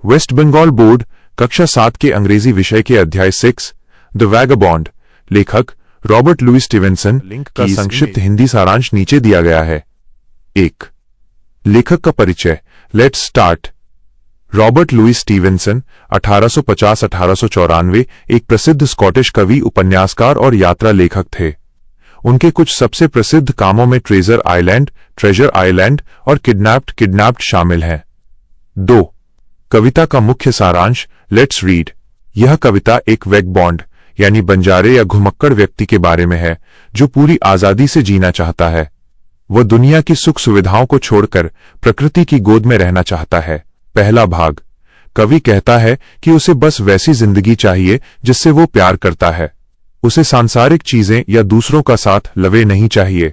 Waste Bengal board कक्षा 7 के अंग्रेजी विषय के अध्याय 6 द वैगाबॉन्ड, लेखक रॉबर्ट लुई स्टीवेंसन। लिंक का संक्षिप्त हिंदी सारांश नीचे दिया गया है। 1. लेखक का परिचय। Let's start. Robert Louis Stevenson 1850-1894 एक प्रसिद्ध स्कॉटिश कवि, उपन्यासकार और यात्रा लेखक थे। उनके कुछ सबसे प्रसिद्ध कामों में ट्रेजर आइलैंड और किडनैप्ड शामिल हैं। 2. कविता का मुख्य सारांश। Let's read. यह कविता एक वैगबॉन्ड यानी बंजारे या घुमक्कड़ व्यक्ति के बारे में है जो पूरी आजादी से जीना चाहता है। वह दुनिया की सुख सुविधाओं को छोड़कर प्रकृति की गोद में रहना चाहता है। पहला भाग। कवि कहता है कि उसे बस वैसी जिंदगी चाहिए जिससे वो प्यार करता है। उसे सांसारिक चीजें या दूसरों का साथ लवे नहीं चाहिए।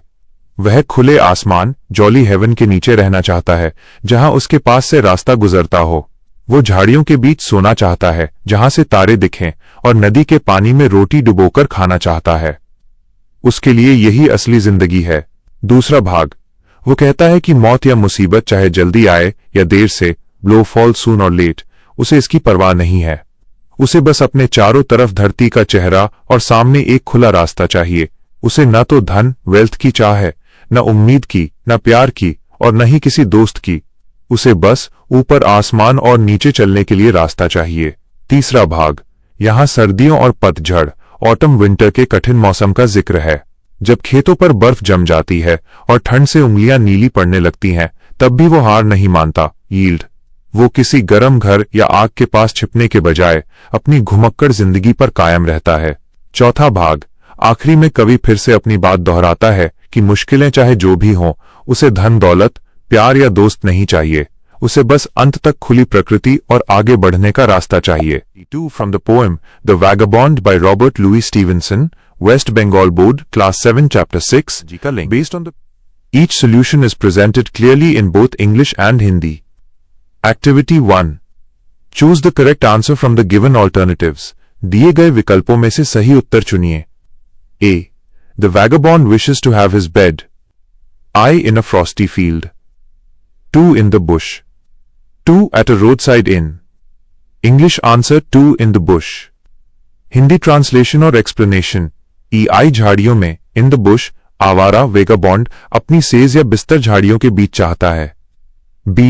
वह खुले आसमान, जॉली हेवन के नीचे रहना चाहता है जहां उसके पास से रास्ता गुजरता हो। वो झाड़ियों के बीच सोना चाहता है जहां से तारे दिखें और नदी के पानी में रोटी डुबोकर खाना चाहता है। उसके लिए यही असली जिंदगी है। दूसरा भाग। वो कहता है कि मौत या मुसीबत चाहे जल्दी आए या देर से, ब्लो फॉल सून और लेट, उसे इसकी परवाह नहीं है। उसे बस अपने चारों तरफ धरती का चेहरा और सामने एक खुला रास्ता चाहिए। उसे न तो धन वेल्थ की चाह है, न उम्मीद की, न प्यार की और न ही किसी दोस्त की। उसे बस ऊपर आसमान और नीचे चलने के लिए रास्ता चाहिए। तीसरा भाग। यहां सर्दियों और पतझड़, ऑटम विंटर के कठिन मौसम का जिक्र है। जब खेतों पर बर्फ जम जाती है और ठंड से उंगलियां नीली पड़ने लगती हैं, तब भी वो हार नहीं मानता। यील्ड। वो किसी गर्म घर या आग के पास छिपने के बजाय अपनी घुमक्कड़ जिंदगी पर कायम रहता है। चौथा भाग। आखिरी में कवि फिर से अपनी बात दोहराता है कि मुश्किलें चाहे जो भी हों, उसे धन दौलत, प्यार या दोस्त नहीं चाहिए। उसे बस अंत तक खुली प्रकृति और आगे बढ़ने का रास्ता चाहिए। 2 from the poem the vagabond by Robert Louis Stevenson, West Bengal board, class 7, chapter 6 जी का लिंक। Based on the each solution is presented clearly in both English and Hindi. Activity 1। Choose the correct answer from the given alternatives. दिए गए विकल्पों में से सही उत्तर चुनिए। A. The vagabond wishes to have his bed. I in a frosty field. 2 in the bush. 2 at a roadside inn. English answer 2 in the bush. Hindi translation और explanation. EI झाड़ियों में, in the bush, आवारा vagabond अपनी says या बिस्तर झाड़ियों के बीच चाहता है। B.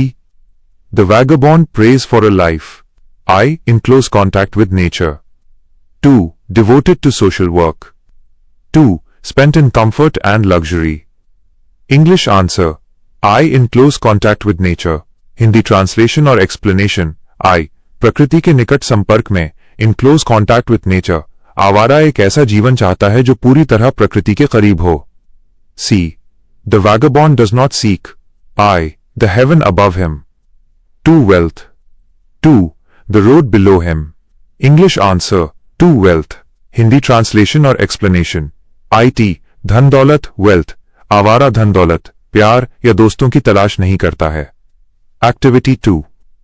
The vagabond prays for a life. I in close contact with nature. 2. Devoted to social work. 2. Spent in comfort and luxury. English answer. I in close contact with nature. Hindi translation और explanation. I प्रकृति के निकट संपर्क में, in close contact with nature, आवारा एक ऐसा जीवन चाहता है जो पूरी तरह प्रकृति के करीब हो। C. The vagabond does not seek. I the heaven above him. 2 wealth. 2. The road below him. English answer. 2 wealth. Hindi translation और एक्सप्लेनेशन। IT धन दौलत, वेल्थ, आवारा धन दौलत, प्यार या दोस्तों की तलाश नहीं करता है। Activity 2।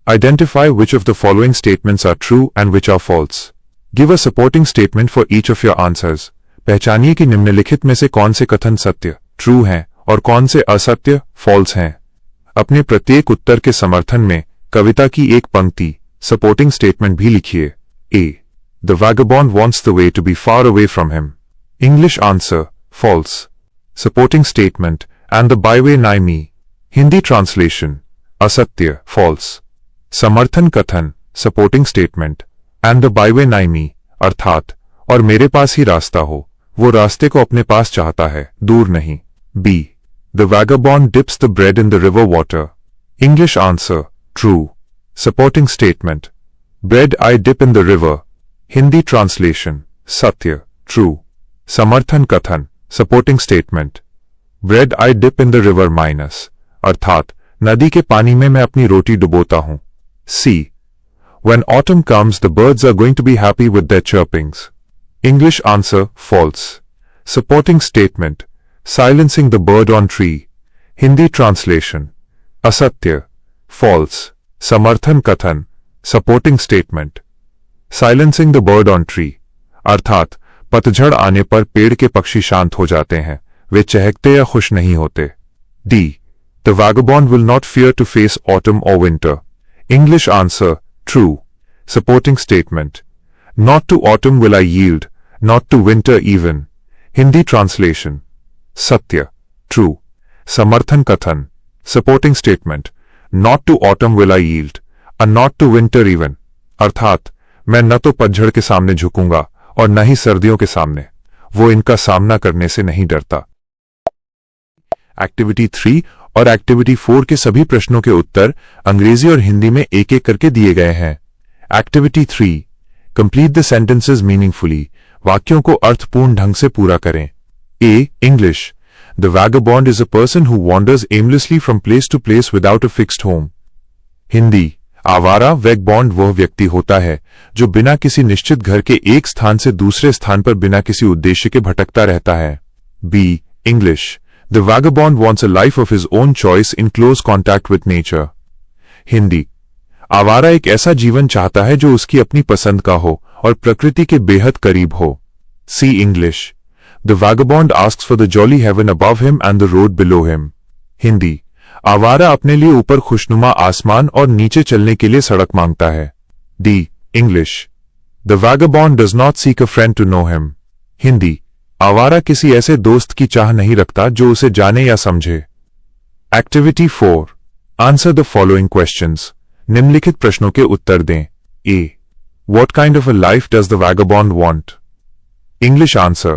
Identify which of the following statements are true and which are false. Give a supporting statement for each of your answers. पहचानिए कि निम्नलिखित में से कौन से कथन सत्य, ट्रू हैं और कौन से असत्य, फॉल्स हैं। अपने प्रत्येक उत्तर के समर्थन में कविता की एक पंक्ति, सपोर्टिंग स्टेटमेंट भी लिखिए। A. The vagabond wants the way to be far away from him. English answer, false. Supporting statement, and the byway nigh me. Hindi translation, asatya, false. समर्थन कथन, supporting statement, and the byway nigh me, अर्थात और मेरे पास ही रास्ता हो, वो रास्ते को अपने पास चाहता है, दूर नहीं। B. The vagabond dips the bread in the river water. English answer, true. Supporting statement, bread I dip in the river. Hindi translation, satya, true. समर्थन कथन, supporting statement, bread I dip in the river minus, अर्थात नदी के पानी में मैं अपनी रोटी डुबोता हूं। C. When autumn comes, the birds are going to be happy with their chirpings. English answer, false. Supporting statement, silencing the bird on tree. Hindi translation, asatya, false. समर्थन कथन, supporting statement, silencing the bird on tree, अर्थात पतझड़ आने पर पेड़ के पक्षी शांत हो जाते हैं, वे चहकते या खुश नहीं होते। D. The vagabond will not fear to face autumn or winter. English answer, True. Supporting statement. Not to autumn will I yield, not to winter even. Hindi translation. Satya. True. Samarthan Kathan. Supporting statement. Not to autumn will I yield, and not to winter even. अर्थात मैं न तो पतझड़ के सामने झुकूंगा और न ही सर्दियों के सामने, वो इनका सामना करने से नहीं डरता। एक्टिविटी 3 और एक्टिविटी 4 के सभी प्रश्नों के उत्तर अंग्रेजी और हिंदी में एक एक करके दिए गए हैं। Activity 3, complete the sentences meaningfully, वाक्यों को अर्थपूर्ण ढंग से पूरा करें। A. English. The vagabond is a person who wanders aimlessly from place to place without a fixed home. Hindi. आवारा वैगबॉन्ड वह व्यक्ति होता है जो बिना किसी निश्चित घर के एक स्थान से दूसरे स्थान पर बिना किसी उद्देश्य के भटकता रहता है। B. English. The vagabond wants a life of his own choice in close contact with nature. Hindi. आवारा एक ऐसा जीवन चाहता है जो उसकी अपनी पसंद का हो और प्रकृति के बेहद करीब हो। C. English. The vagabond asks for the jolly heaven above him and the road below him. Hindi. आवारा अपने लिए ऊपर खुशनुमा आसमान और नीचे चलने के लिए सड़क मांगता है। D. English. The vagabond does not seek a friend to know him. Hindi. आवारा किसी ऐसे दोस्त की चाह नहीं रखता जो उसे जाने या समझे। Activity 4, answer the following questions. निम्नलिखित प्रश्नों के उत्तर दें। ए. What kind of a life does the vagabond want? English answer.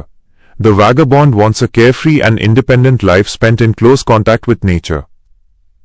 The vagabond wants a carefree and independent life spent in close contact with nature.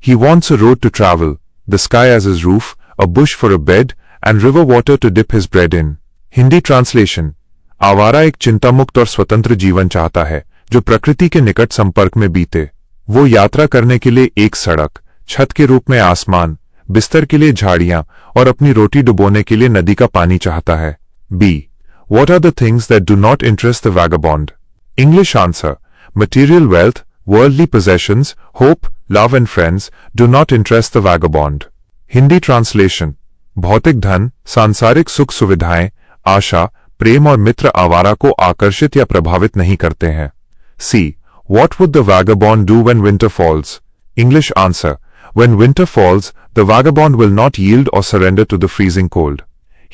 He wants a road to travel, the sky as his roof, a bush for a bed, and river water to dip his bread in. Hindi translation. आवारा एक चिंतामुक्त और स्वतंत्र जीवन चाहता है जो प्रकृति के निकट संपर्क में बीते। वो यात्रा करने के लिए एक सड़क, छत के रूप में आसमान, बिस्तर के लिए झाड़ियां और अपनी रोटी डुबोने के लिए नदी का पानी चाहता है। B. What are the things that do not interest the vagabond? English answer. Material wealth, worldly possessions, hope, love and friends do not interest the vagabond. Hindi translation. भौतिक धन, सांसारिक सुख सुविधाएं, आशा, प्रेम और मित्र आवारा को आकर्षित या प्रभावित नहीं करते हैं। सी. What would the vagabond do when winter falls? English answer. When winter falls, the vagabond will not yield or surrender to the freezing cold.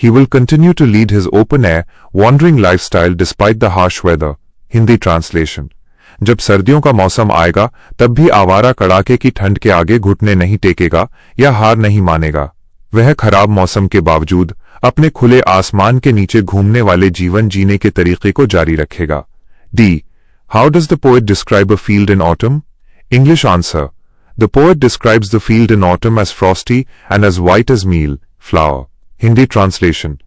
He will continue to lead his open-air, wandering lifestyle despite the harsh weather. Hindi translation. जब सर्दियों का मौसम आएगा तब भी आवारा कड़ाके की ठंड के आगे घुटने नहीं टेकेगा या हार नहीं मानेगा। वह खराब मौसम के बावजूद अपने खुले आसमान के नीचे घूमने वाले जीवन जीने के तरीके को जारी रखेगा। D. How does the poet describe a field in autumn? English answer. The poet describes the field in autumn as frosty and as white as meal, flour. Hindi translation.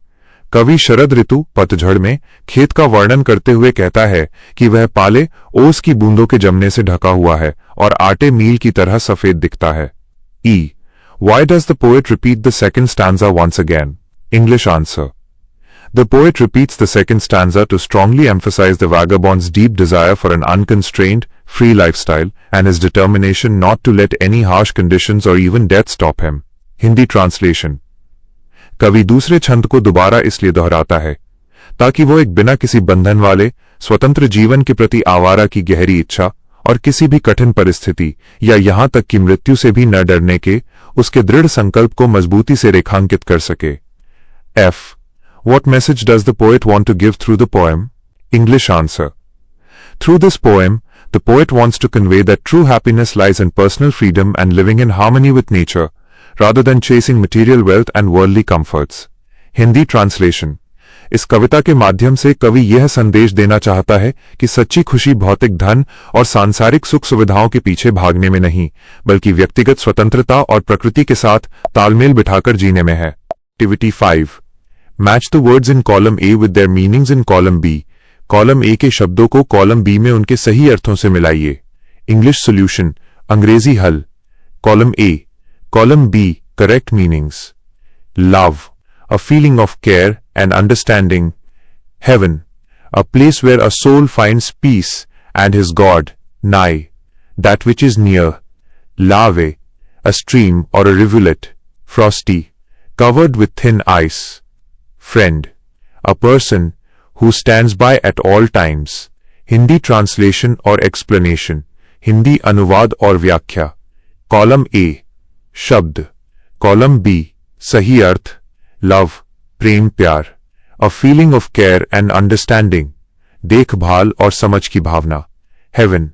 कवि शरद ऋतु पतझड़ में खेत का वर्णन करते हुए कहता है कि वह पाले ओस की बूंदों के जमने से ढका हुआ है और आटे मील की तरह सफेद दिखता है। E. Why does the poet repeat the second stanza once again? English answer. The poet repeats the second stanza to strongly emphasize the vagabond's deep desire for an unconstrained, free lifestyle and his determination not to let any harsh conditions or even death stop him. Hindi translation. कवि दूसरे छंद को दोबारा इसलिए दोहराता है ताकि वो एक बिना किसी बंधन वाले स्वतंत्र जीवन के प्रति आवारा की गहरी इच्छा और किसी भी कठिन परिस्थिति या यहां तक कि मृत्यु से भी न डरने के उसके दृढ़ संकल्प को मजबूती से रेखांकित कर सके। F. What message does the poet want to give through the poem? English answer. Through this poem, the poet wants to convey that true happiness lies in personal freedom and living in harmony with nature, rather than chasing material wealth and worldly comforts. Hindi translation. इस कविता के माध्यम से कवि यह संदेश देना चाहता है कि सच्ची खुशी भौतिक धन और सांसारिक सुख सुविधाओं के पीछे भागने में नहीं, बल्कि व्यक्तिगत स्वतंत्रता और प्रकृति के साथ तालमेल बिठाकर जीने में है। Activity 5. Match the words in column A with their meanings in column B. Column A के शब्दों को कॉलम B में उनके सही अर्थों से मिलाइए। English solution. अंग्रेजी हल। Column A. Column B. Correct meanings. Love. A feeling of care and understanding. Heaven. A place where a soul finds peace and his God, nigh, that which is near. Lave. A stream or a rivulet. Frosty. Covered with thin ice. Friend. A person who stands by at all times. Hindi translation or explanation. Hindi अनुवाद और व्याख्या। Column A. शब्द। Column B. सही अर्थ। Love, प्रेम प्यार, a feeling of care and understanding, देखभाल और समझ की भावना। हेवन,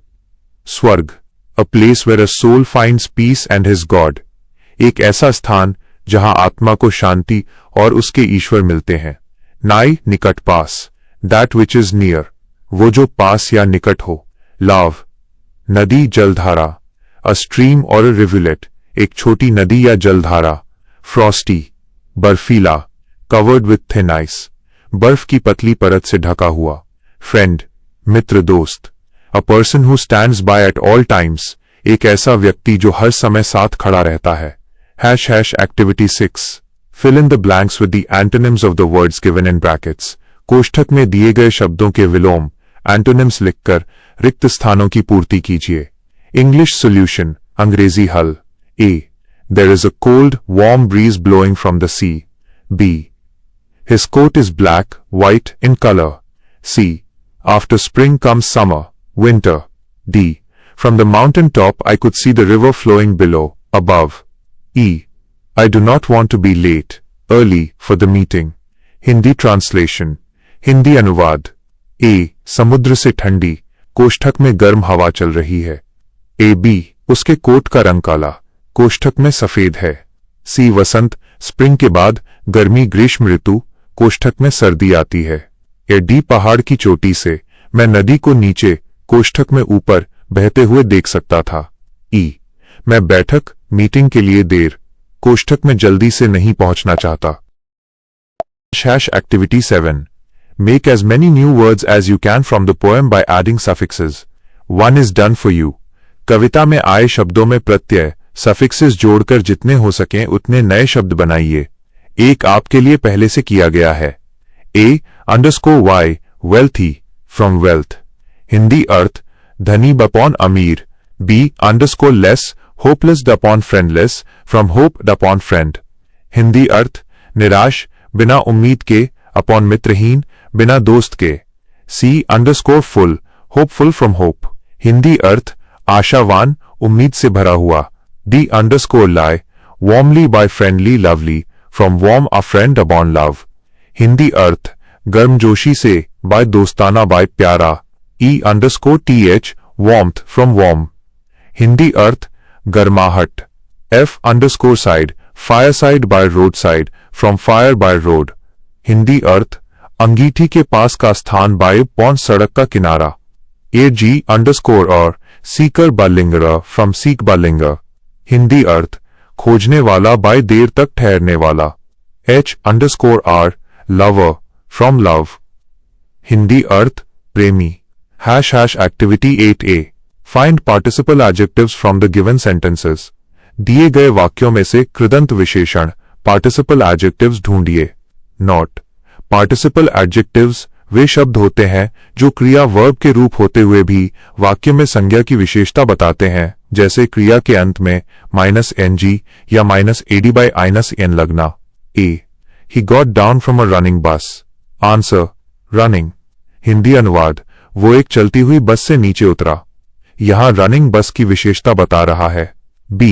स्वर्ग, a place where a soul finds peace and his god, एक ऐसा स्थान जहां आत्मा को शांति और उसके ईश्वर मिलते हैं। नाई, निकट पास, दैट विच इज नियर, वो जो पास या निकट हो। लाव, नदी जलधारा, अ स्ट्रीम और अ रिवुलेट, एक छोटी नदी या जलधारा। फ्रॉस्टी, बर्फीला, कवर्ड विथ थिन आइस, बर्फ की पतली परत से ढका हुआ। फ्रेंड, मित्र दोस्त, अ person who stands by at all times, एक ऐसा व्यक्ति जो हर समय साथ खड़ा रहता है। Activity 6. Fill in the blanks with the antonyms of the words given in brackets. कोष्ठक में दिए गए शब्दों के विलोम एंटोनिम्स लिखकर रिक्त स्थानों की पूर्ति कीजिए। English solution, अंग्रेजी हल। A. There is a cold, warm breeze blowing from the sea. B. His coat is black, white in color. C. After spring comes summer, winter. D. From the mountain top I could see the river flowing below, above. E. I do not want to be late, early for the meeting. Hindi translation, Hindi अनुवाद। A. समुद्र से ठंडी, कोष्ठक में गर्म हवा चल रही है। A. B. उसके कोट का रंग काला, कोष्ठक में सफेद है। C. वसंत, स्प्रिंग के बाद गर्मी ग्रीष्म ऋतु, कोष्ठक में सर्दी आती है। A. D. पहाड़ की चोटी से मैं नदी को नीचे, कोष्ठक में ऊपर बहते हुए देख सकता था। E. मैं बैठक, मीटिंग के लिए देर, कोष्ठक में जल्दी से नहीं पहुंचना चाहता। Activity 7. Make as many new words as you can from the poem by adding suffixes. 1 is done for you. कविता में आए शब्दों में प्रत्यय सफिक्सेस जोड़कर जितने हो सकें उतने नए शब्द बनाइए। एक आपके लिए पहले से किया गया है। A_Y wealthy from wealth, Hindi अर्थ धनी बपॉन अमीर। B_less hopeless upon friendless from hoped upon friend, Hindi अर्थ निराश बिना उम्मीद के अपॉन मित्रहीन बिना दोस्त के। C_full hopeful from hope, Hindi अर्थ आशावान उम्मीद से भरा हुआ। D_lie warmly by friendly lovely from warm a friend upon love, Hindi अर्थ गर्मजोशी से by दोस्ताना by प्यारा। E_th warmth from warm, Hindi अर्थ गर्माहट। F_side fireside by roadside from fire by road, Hindi अर्थ अंगीठी के पास का स्थान by पौन सड़क का किनारा। AG_or seeker by lingerer from seek by linger, Hindi अर्थ खोजने वाला by देर तक ठहरने वाला। H_r lover from love, Hindi अर्थ प्रेमी। Activity 8A. Find participle adjectives from the given sentences. दिए गए वाक्यों में से कृदंत विशेषण participle adjectives ढूंढिए। Note: participle adjectives वे शब्द होते हैं जो क्रिया वर्ब के रूप होते हुए भी वाक्य में संज्ञा की विशेषता बताते हैं, जैसे क्रिया के अंत में -ng या -ad/-n लगना। A. He got down from a running bus. Answer: running, Hindi अनुवाद वो एक चलती हुई बस से नीचे उतरा। यहां रनिंग बस की विशेषता बता रहा है। B.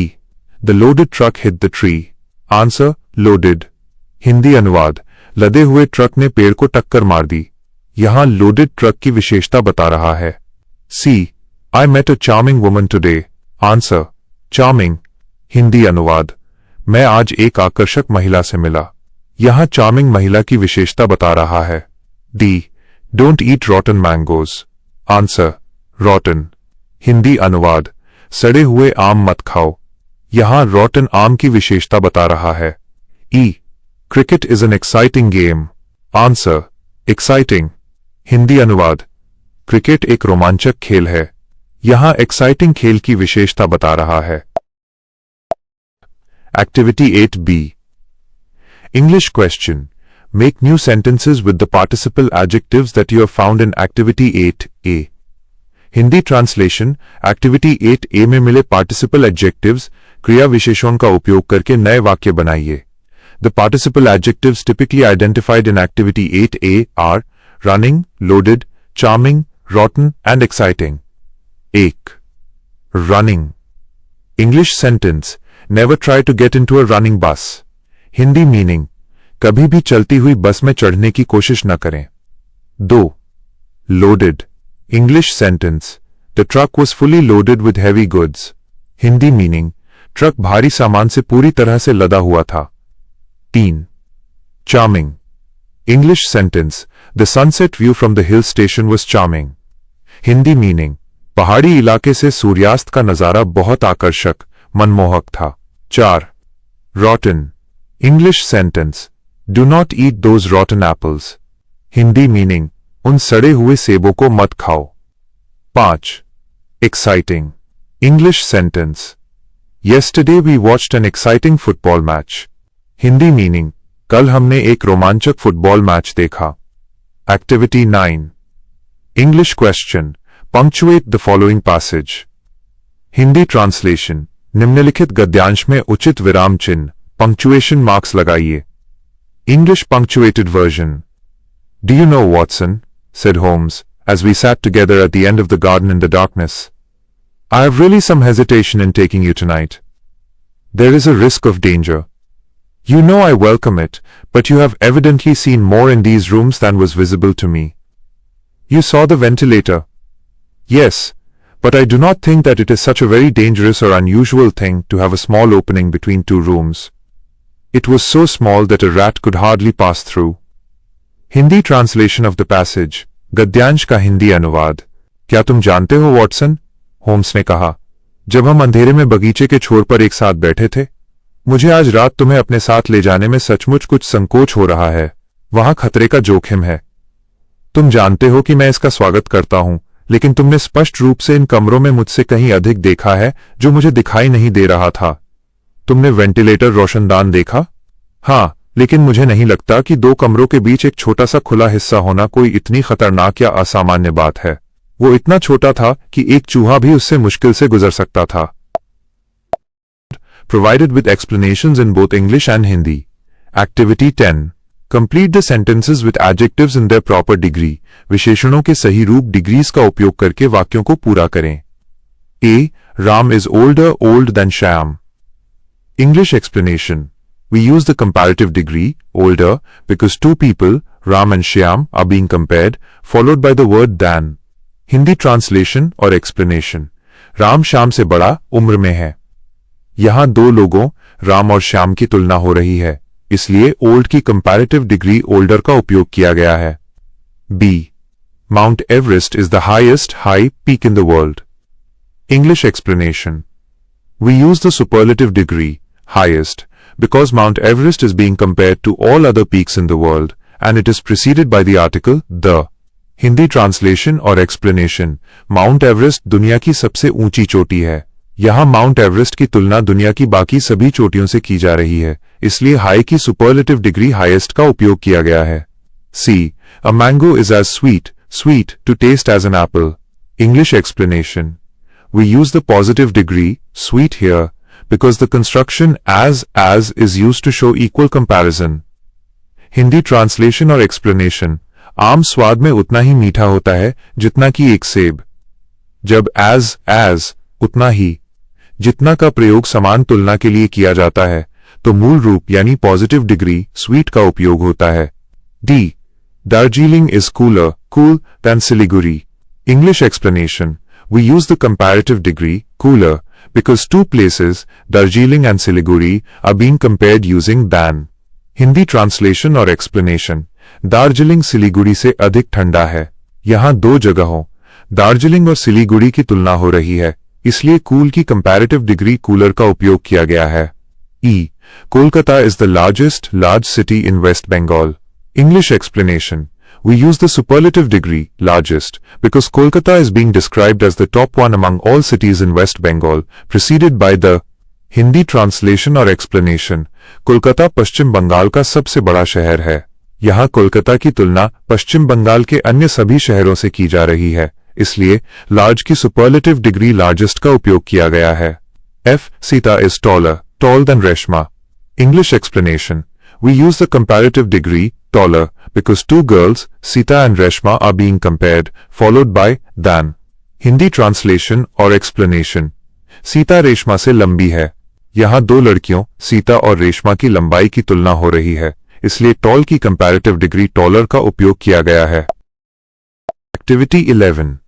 The loaded truck hit the tree. Answer: loaded, Hindi अनुवाद लदे हुए ट्रक ने पेड़ को टक्कर मार दी। यहां लोडेड ट्रक की विशेषता बता रहा है। C. I met a charming woman today. Answer: charming, Hindi अनुवाद मैं आज एक आकर्षक महिला से मिला। यहां चार्मिंग महिला की विशेषता बता रहा है। D. Don't eat rotten mangoes. Answer: rotten, Hindi अनुवाद सड़े हुए आम मत खाओ। यहां rotten आम की विशेषता बता रहा है। E. Cricket is an exciting game. Answer: exciting, Hindi अनुवाद क्रिकेट एक रोमांचक खेल है। यहां एक्साइटिंग खेल की विशेषता बता रहा है। Activity 8B. English question. Make new sentences with the participle adjectives that you have found in Activity 8A. Hindi translation activity 8A में मिले पार्टिसिपल एडजेक्टिव्स क्रिया विशेषण का उपयोग करके नए वाक्य बनाइए। The participle adjectives typically identified in Activity 8A are running, loaded, charming, rotten and exciting. 1. Running. English sentence. Never try to get into a running bus. Hindi meaning. कभी भी चलती हुई बस में चढ़ने की कोशिश न करें। 2. Loaded. English sentence. The truck was fully loaded with heavy goods. Hindi meaning, truck भारी सामान से पूरी तरह से लदा हुआ था। 3. Charming. English sentence. The sunset view from the hill station was charming. Hindi meaning, पहाड़ी इलाके से सूर्यास्त का नजारा बहुत आकर्षक, मनमोहक था। 4. Rotten. English sentence. Do not eat those rotten apples. Hindi meaning, उन सड़े हुए सेबों को मत खाओ। 5. Exciting. English sentence. Yesterday we watched an exciting football match. Hindi meaning, कल हमने एक रोमांचक फुटबॉल मैच देखा। Activity 9. English question. Punctuate the following passage. Hindi translation, निम्नलिखित गद्यांश में उचित विराम चिन्ह पंक्चुएशन मार्क्स लगाइए। English punctuated version. Do you know, Watson, said Holmes, as we sat together at the end of the garden in the darkness, I have really some hesitation in taking you tonight. There is a risk of danger. You know I welcome it, but you have evidently seen more in these rooms than was visible to me. You saw the ventilator. Yes, but I do not think that it is such a very dangerous or unusual thing to have a small opening between two rooms. It was so small that a rat could hardly pass through. Hindi translation of the passage, गद्यांश का हिंदी अनुवाद। क्या तुम जानते हो, Watson, Holmes ने कहा, जब हम अंधेरे में बगीचे के छोर पर एक साथ बैठे थे, मुझे आज रात तुम्हें अपने साथ ले जाने में सचमुच कुछ संकोच हो रहा है। वहां खतरे का जोखिम है। तुम जानते हो कि मैं इसका स्वागत करता हूं, लेकिन तुमने स्पष्ट रूप से इन कमरों में मुझसे कहीं अधिक देखा है जो मुझे दिखाई नहीं दे रहा था। तुमने वेंटिलेटर रोशनदान देखा? हाँ, लेकिन मुझे नहीं लगता कि दो कमरों के बीच एक छोटा सा खुला हिस्सा होना कोई इतनी खतरनाक या असामान्य बात है। वो इतना छोटा था कि एक चूहा भी उससे मुश्किल से गुजर सकता था। Provided with explanations in both English and Hindi. Activity 10. Complete the sentences with adjectives in their proper degree. विशेषणों के सही रूप डिग्रीज का उपयोग करके वाक्यों को पूरा करें। A. Ram is old than Shyam. English explanation. We use the comparative degree, older, because two people, Ram and Shyam, are being compared, followed by the word than. Hindi translation और explanation. Ram Shyam से बड़ा उम्र में है। यहां दो लोगों, राम और श्याम की तुलना हो रही है, इसलिए ओल्ड की कंपैरेटिव डिग्री ओल्डर का उपयोग किया गया है। B. Mount Everest is the highest high peak in the world. English explanation. We use the superlative degree, highest, because Mount Everest is being compared to all other peaks in the world, and it is preceded by the article the. Hindi translation और explanation. Mount Everest दुनिया की सबसे ऊंची चोटी है। यहां mount Everest की तुलना दुनिया की बाकी सभी चोटियों से की जा रही है, इसलिए हाई की सुपरलेटिव डिग्री हाईएस्ट का उपयोग किया गया है। C. A mango is as sweet to taste as an apple. English explanation. We use the positive degree, sweet here, because the construction as is used to show equal comparison. Hindi translation और explanation. आम स्वाद में उतना ही मीठा होता है जितना कि एक सेब। जब as उतना ही, जितना का प्रयोग समान तुलना के लिए किया जाता है, तो मूल रूप यानी पॉजिटिव डिग्री स्वीट का उपयोग होता है। D. Darjeeling is cool than Siliguri. English explanation. We use the comparative degree, cooler, because two places, Darjeeling and Siliguri, are being compared using than. Hindi translation और एक्सप्लेनेशन। दार्जिलिंग सिलीगुड़ी से अधिक ठंडा है। यहां दो जगहों, दार्जिलिंग और सिलीगुड़ी की तुलना हो रही है, इसलिए कूल की कंपैरेटिव डिग्री कूलर का उपयोग किया गया है। E. Kolkata is the large city in West Bengal. English explanation. We use the superlative degree, largest, because Kolkata is being described as the top one among all cities in West Bengal, preceded by the. Hindi translation और explanation. Kolkata पश्चिम बंगाल का सबसे बड़ा शहर है। यहां कोलकाता की तुलना पश्चिम बंगाल के अन्य सभी शहरों से की जा रही है, इसलिए लार्ज की सुपरलेटिव डिग्री लार्जेस्ट का उपयोग किया गया है। F. Sita is tall than Reshma. English explanation. We use the comparative degree, taller, because two girls, Sita and Reshma, are being compared, followed by than. Hindi translation और explanation. Sita Reshma से लंबी है। यहां दो लड़कियों, सीता और रेशमा की लंबाई की तुलना हो रही है, इसलिए टॉल की कंपैरेटिव डिग्री टॉलर का उपयोग किया गया है। Activity 11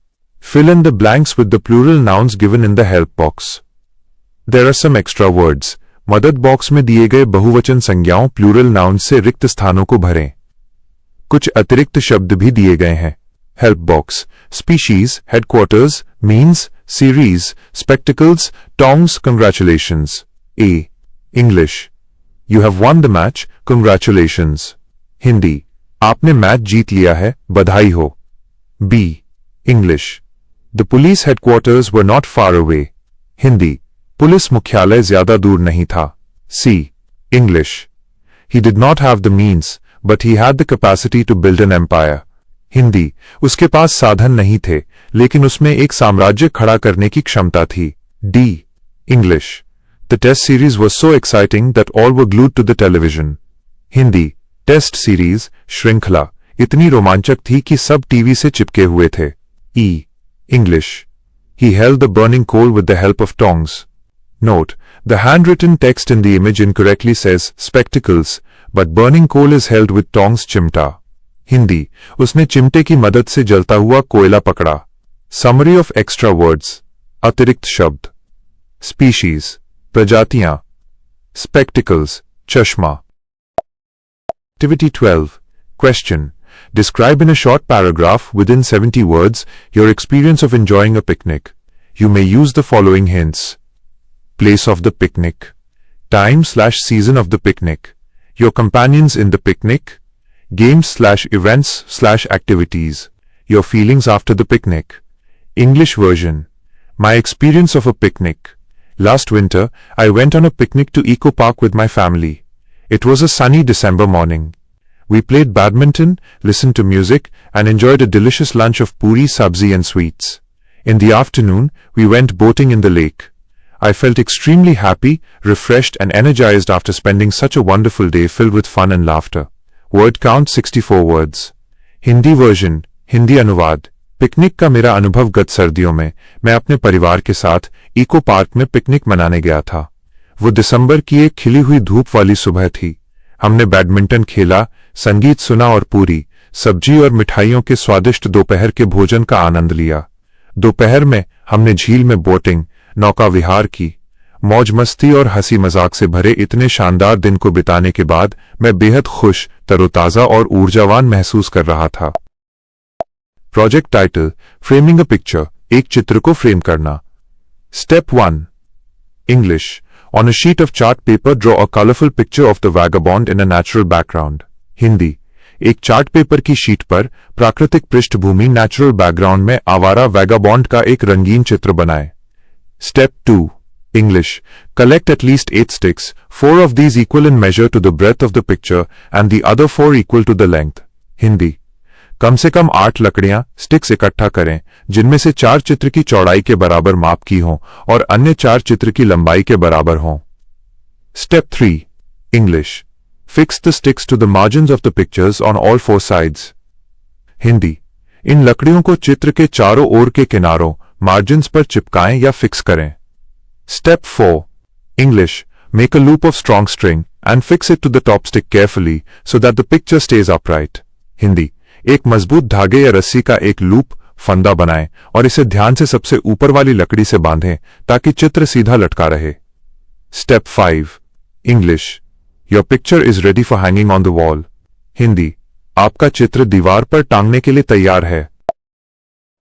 Fill in the blanks with the plural nouns given in the help box. There are some extra words. मदद बॉक्स में दिए गए बहुवचन संज्ञाओं प्लूरल नाउन्स से रिक्त स्थानों को भरें। कुछ अतिरिक्त शब्द भी दिए गए हैं। Help box, species, headquarters, means, series, spectacles, tongs, congratulations. A English, you have won the match, congratulations. Hindi, आपने मैच जीत लिया है, बधाई हो। B English, the police headquarters were not far away. Hindi, police मुख्यालय ज्यादा दूर नहीं था। C English, he did not have the means but he had the capacity to build an empire. Hindi, उसके पास साधन नहीं थे लेकिन उसमें एक साम्राज्य खड़ा करने की क्षमता थी। डी English, the test series was so exciting that all were glued to the television. Hindi, test series श्रृंखला इतनी रोमांचक थी कि सब टीवी से चिपके हुए थे। E English, he held the burning coal with the help of tongs. Note, the handwritten text in the image incorrectly says spectacles, but burning coal is held with tongs चिमटा। हिंदी, उसने चिमटे की मदद से जलता हुआ कोयला पकड़ा। Summary of extra words, अतिरिक्त शब्द। Species, प्रजातियां। Spectacles, चश्मा। Activity 12. Question. Describe in a short paragraph within 70 words your experience of enjoying a picnic. You may use the following hints. Place of the picnic, time/season of the picnic, your companions in the picnic, games/events/activities, your feelings after the picnic. English version. My experience of a picnic. Last winter, I went on a picnic to Eco Park with my family. It was a sunny December morning. We played badminton, listened to music, and enjoyed a delicious lunch of puri, sabzi and sweets. In the afternoon, we went boating in the lake. I felt extremely happy, refreshed and energized after spending such a wonderful day filled with fun and laughter. Word count 64 words. Hindi version, Hindi अनुवाद। Picnic का मेरा अनुभव गत सर्दियों में मैं अपने परिवार के साथ इको पार्क में पिकनिक मनाने गया था। वो दिसंबर की एक खिली हुई धूप वाली सुबह थी। हमने बैडमिंटन खेला, संगीत सुना और पूरी, सब्जी और मिठाइयों के स्वादिष्ट दोपहर के भोजन का आनंद लिया। दोपहर में हमने झील में बोटिंग, नौका विहार की। मौज मस्ती और हंसी मजाक से भरे इतने शानदार दिन को बिताने के बाद मैं बेहद खुश, तरोताजा और ऊर्जावान महसूस कर रहा था। Project title, framing a picture, एक चित्र को फ्रेम करना। Step 1 English, on a sheet of chart paper draw a colourful picture of the vagabond in a natural background. Hindi, एक चार्ट पेपर की शीट पर प्राकृतिक पृष्ठभूमि नेचुरल बैकग्राउंड में आवारा वैगाबॉन्ड का एक रंगीन चित्र बनाएं। Step 2 English, collect at least 8 sticks, 4 of these equal in measure to the breadth of the picture and the other 4 equal to the length. Hindi, कम से कम 8 लकड़ियां, स्टिक्स इकट्ठा करें जिनमें से 4 चित्र की चौड़ाई के बराबर माप की हों और अन्य 4 चित्र की लंबाई के बराबर हों। Step 3 English, fix the sticks to the margins of the pictures on all 4 sides. Hindi, इन लकड़ियों को चित्र के चारों ओर के किनारों मार्जिन्स पर चिपकाएं या फिक्स करें। Step 4 English, make a loop of strong string and fix it to the top stick carefully so that the picture stays upright. Hindi, एक मजबूत धागे या रस्सी का एक लूप फंदा बनाएं और इसे ध्यान से सबसे ऊपर वाली लकड़ी से बांधें ताकि चित्र सीधा लटका रहे। Step 5 English, your picture is ready for hanging on the wall. Hindi, आपका चित्र दीवार पर टांगने के लिए तैयार है।